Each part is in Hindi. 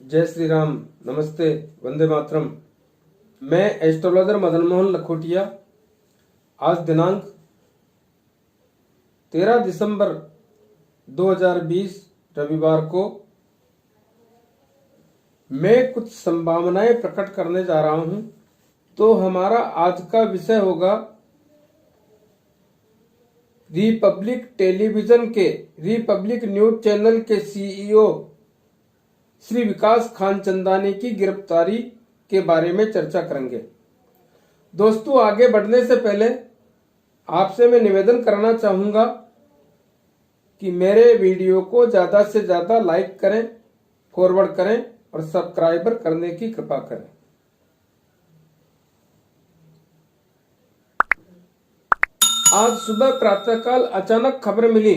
जय श्री राम। नमस्ते, वंदे मातरम। मैं एस्ट्रोलॉजर मदन मोहन लखोटिया। आज दिनांक 13 दिसंबर 2020 रविवार को मैं कुछ संभावनाएं प्रकट करने जा रहा हूं। तो हमारा आज का विषय होगा रिपब्लिक टेलीविजन के रिपब्लिक न्यूज चैनल के सीईओ श्री विकास खान चंदानी की गिरफ्तारी के बारे में चर्चा करेंगे। दोस्तों, आगे बढ़ने से पहले आपसे मैं निवेदन करना चाहूंगा कि मेरे वीडियो को ज्यादा से ज्यादा लाइक करें, फॉरवर्ड करें और सब्सक्राइबर करने की कृपा करें। आज सुबह प्रातःकाल अचानक खबर मिली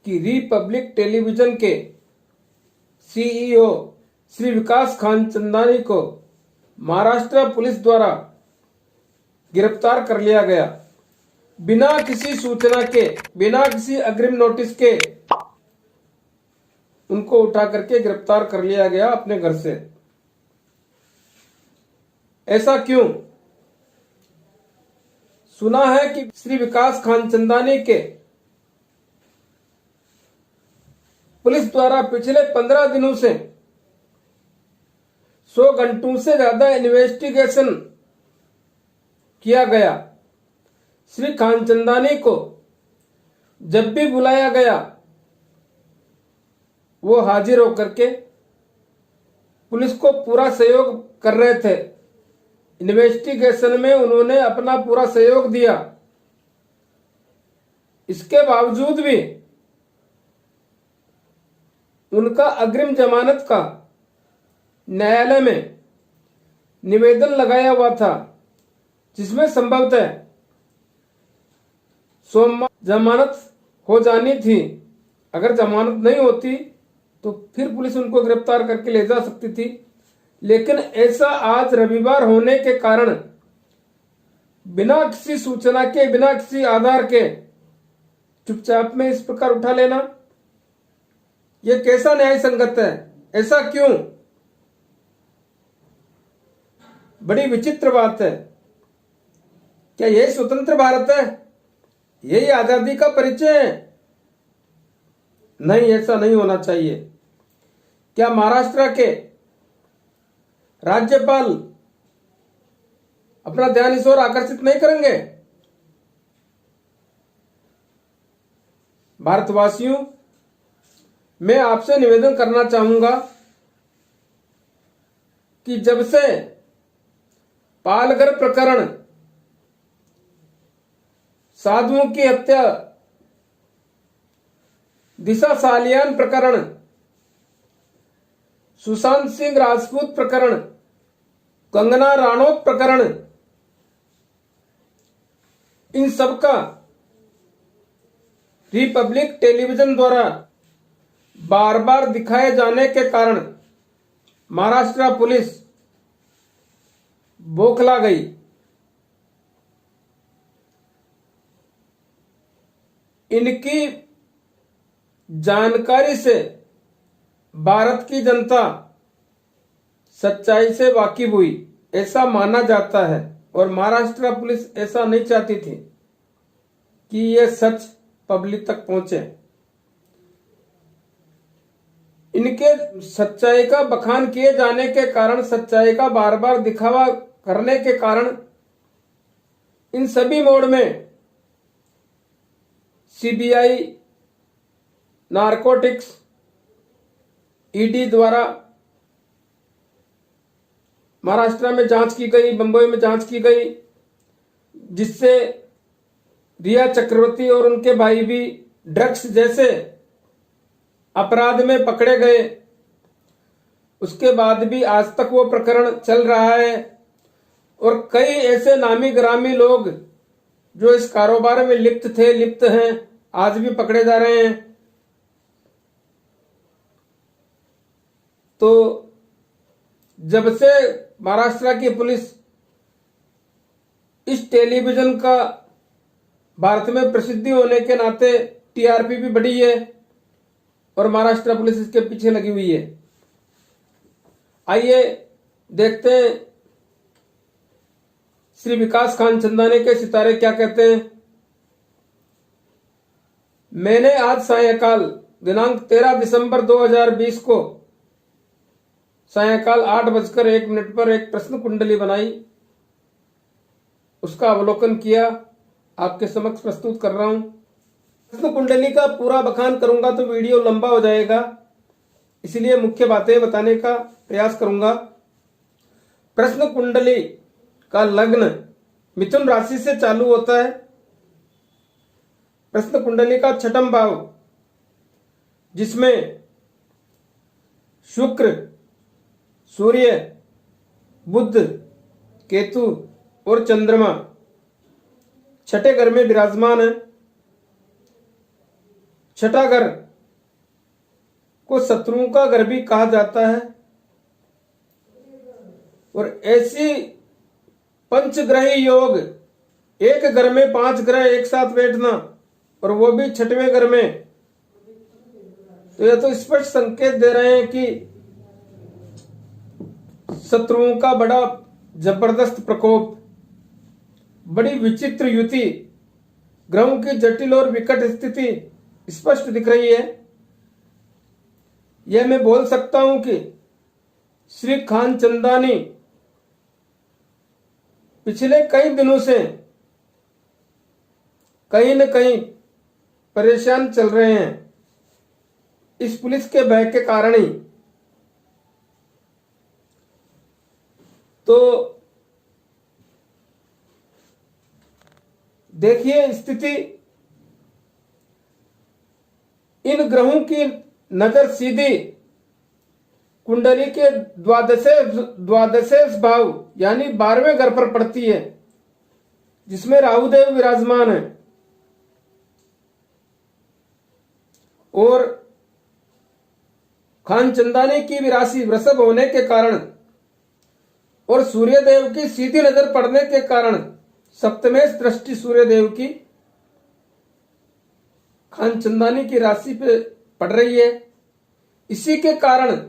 कि रिपब्लिक टेलीविजन के सीईओ श्री विकास खान चंदानी को महाराष्ट्र पुलिस द्वारा गिरफ्तार कर लिया गया। बिना किसी सूचना के, बिना किसी अग्रिम नोटिस के उनको उठा करके गिरफ्तार कर लिया गया अपने घर से। ऐसा क्यों? सुना है कि श्री विकास खान चंदानी के पुलिस द्वारा पिछले 15 दिनों से 100 घंटों से ज्यादा इन्वेस्टिगेशन किया गया। श्री खान चंदानी को जब भी बुलाया गया वो हाजिर होकर के पुलिस को पूरा सहयोग कर रहे थे। इन्वेस्टिगेशन में उन्होंने अपना पूरा सहयोग दिया। इसके बावजूद भी उनका अग्रिम जमानत का न्यायालय में निवेदन लगाया हुआ था, जिसमें संभवतः सोमवार जमानत हो जानी थी। अगर जमानत नहीं होती तो फिर पुलिस उनको गिरफ्तार करके ले जा सकती थी। लेकिन ऐसा आज रविवार होने के कारण बिना किसी सूचना के, बिना किसी आधार के चुपचाप में इस प्रकार उठा लेना, यह कैसा न्याय संगत है? ऐसा क्यों? बड़ी विचित्र बात है। क्या यही स्वतंत्र भारत है? यही आजादी का परिचय है? नहीं, ऐसा नहीं होना चाहिए। क्या महाराष्ट्र के राज्यपाल अपना ध्यान इस ओर आकर्षित नहीं करेंगे? भारतवासियों, मैं आपसे निवेदन करना चाहूंगा कि जब से पालघर प्रकरण, साधुओं की हत्या, दिशा सालियान प्रकरण, सुशांत सिंह राजपूत प्रकरण, कंगना राणौत प्रकरण, इन सबका रिपब्लिक टेलीविजन द्वारा बार बार दिखाए जाने के कारण महाराष्ट्र पुलिस बौखला गई। इनकी जानकारी से भारत की जनता सच्चाई से वाकिफ हुई, ऐसा माना जाता है। और महाराष्ट्र पुलिस ऐसा नहीं चाहती थी कि यह सच पब्लिक तक पहुंचे। इनके सच्चाई का बखान किए जाने के कारण, सच्चाई का बार बार दिखावा करने के कारण इन सभी मोड में सीबीआई, नारकोटिक्स, ईडी द्वारा महाराष्ट्र में जांच की गई, बंबई में जांच की गई, जिससे रिया चक्रवर्ती और उनके भाई भी ड्रग्स जैसे अपराध में पकड़े गए। उसके बाद भी आज तक वो प्रकरण चल रहा है और कई ऐसे नामी ग्रामी लोग जो इस कारोबार में लिप्त थे, लिप्त हैं, आज भी पकड़े जा रहे हैं। तो जब से महाराष्ट्र की पुलिस इस टेलीविजन का भारत में प्रसिद्धि होने के नाते टीआरपी भी बढ़ी है और महाराष्ट्र पुलिस इसके पीछे लगी हुई है। आइए देखते हैं श्री विकास खान चंदानी के सितारे क्या कहते हैं। मैंने आज सायंकाल दिनांक 13 दिसंबर 2020 को सायंकाल 8:01 पर एक प्रश्न कुंडली बनाई, उसका अवलोकन किया, आपके समक्ष प्रस्तुत कर रहा हूं। प्रश्न कुंडली का पूरा बखान करूंगा तो वीडियो लंबा हो जाएगा, इसलिए मुख्य बातें बताने का प्रयास करूंगा। प्रश्न कुंडली का लग्न मिथुन राशि से चालू होता है। प्रश्न कुंडली का छठम भाव, जिसमें शुक्र, सूर्य, बुध, केतु और चंद्रमा छठे घर में विराजमान है। छठा घर को शत्रुओं का घर भी कहा जाता है। और ऐसी पंचग्रही योग, एक घर में 5 ग्रह एक साथ बैठना और वो भी छठवें घर में, तो यह तो स्पष्ट संकेत दे रहे हैं कि शत्रुओं का बड़ा जबरदस्त प्रकोप, बड़ी विचित्र युति, ग्रहों की जटिल और विकट स्थिति स्पष्ट दिख रही है। यह मैं बोल सकता हूं कि श्री खान चंदानी पिछले कई दिनों से कहीं न कहीं परेशान चल रहे हैं, इस पुलिस के भय के कारण ही। तो देखिए स्थिति, इन ग्रहों की नजर सीधी कुंडली के द्वादशेष भाव यानी 12वें घर पर पड़ती है, जिसमें राहुदेव विराजमान है। और खान चंदानी की भी राशि वृषभ होने के कारण और सूर्यदेव की सीधी नजर पड़ने के कारण सप्तमेश दृष्टि सूर्यदेव की खान चंदानी की राशि पे पड़ रही है। इसी के कारण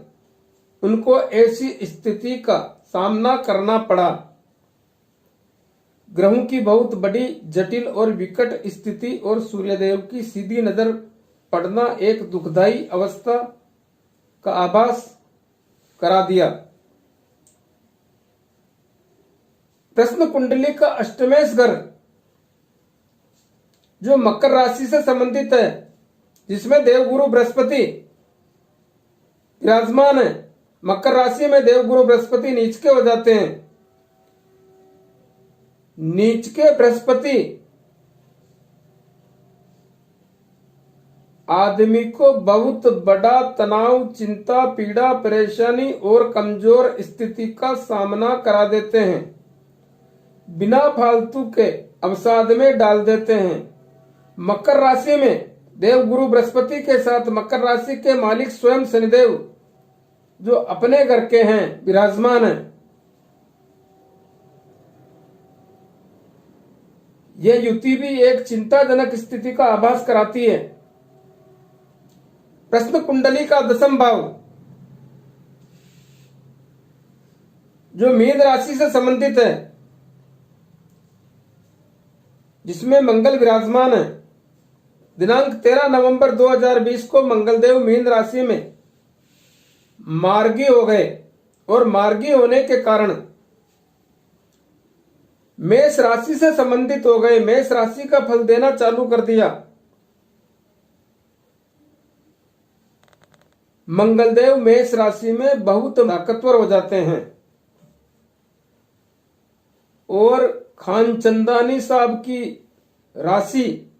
उनको ऐसी स्थिति का सामना करना पड़ा। ग्रहों की बहुत बड़ी जटिल और विकट स्थिति और सूर्यदेव की सीधी नजर पड़ना एक दुखदायी अवस्था का आभास करा दिया। प्रश्न कुंडली का अष्टमेश घर जो मकर राशि से संबंधित है, जिसमें देवगुरु बृहस्पति विराजमान है। मकर राशि में देवगुरु बृहस्पति नीच के हो जाते हैं। नीच के बृहस्पति आदमी को बहुत बड़ा तनाव, चिंता, पीड़ा, परेशानी और कमजोर स्थिति का सामना करा देते हैं, बिना फालतू के अवसाद में डाल देते हैं। मकर राशि में देवगुरु बृहस्पति के साथ मकर राशि के मालिक स्वयं शनिदेव जो अपने घर के हैं विराजमान है। यह युति भी एक चिंताजनक स्थिति का आभास कराती है। प्रश्न कुंडली का दशम भाव जो मीन राशि से संबंधित है, जिसमें मंगल विराजमान है। दिनांक 13 नवंबर 2020 को मंगलदेव मीन राशि में मार्गी हो गए और मार्गी होने के कारण मेष राशि से संबंधित हो गए। मेष राशि का फल देना चालू कर दिया। मंगलदेव मेष राशि में बहुत ताकतवर हो जाते हैं और खान चंदानी साहब की राशि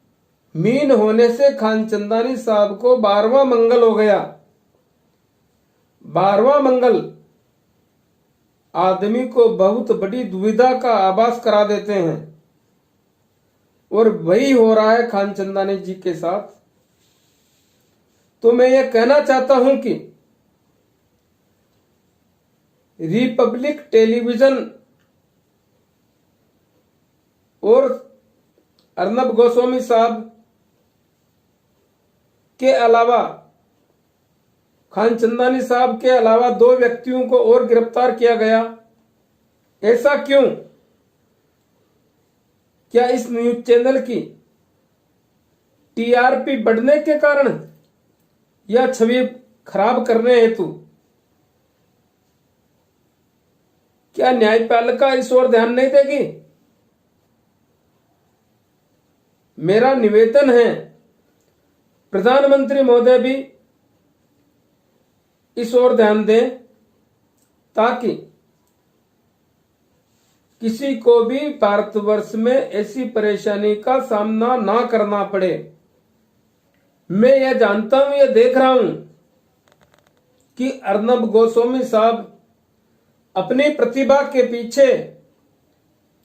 मीन होने से खान चंदानी साहब को 12वां मंगल हो गया। 12वां मंगल आदमी को बहुत बड़ी दुविधा का आभास करा देते हैं और वही हो रहा है खान चंदानी जी के साथ। तो मैं ये कहना चाहता हूं कि रिपब्लिक टेलीविजन और अर्नब गोस्वामी साहब के अलावा खानचंदानी साहब के अलावा 2 व्यक्तियों को और गिरफ्तार किया गया। ऐसा क्यों? क्या इस न्यूज चैनल की टीआरपी बढ़ने के कारण या छवि खराब करने हेतु? क्या न्यायपालिका इस ओर ध्यान नहीं देगी? मेरा निवेदन है प्रधानमंत्री महोदय भी इस ओर ध्यान दें ताकि किसी को भी भारतवर्ष में ऐसी परेशानी का सामना ना करना पड़े। मैं यह जानता हूं, यह देख रहा हूं कि अर्नब गोस्वामी साहब अपनी प्रतिभा के पीछे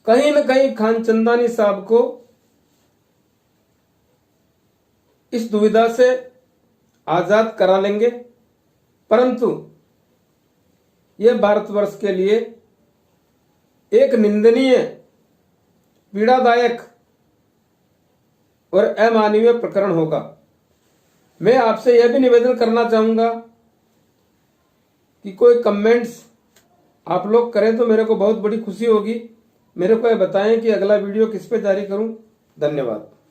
कहीं न कहीं खानचंदानी साहब को इस दुविधा से आजाद करा लेंगे, परंतु यह भारतवर्ष के लिए एक निंदनीय, पीड़ादायक और अमानवीय प्रकरण होगा। मैं आपसे यह भी निवेदन करना चाहूंगा कि कोई कमेंट्स आप लोग करें तो मेरे को बहुत बड़ी खुशी होगी। मेरे को यह बताएं कि अगला वीडियो किस पे जारी करूं। धन्यवाद।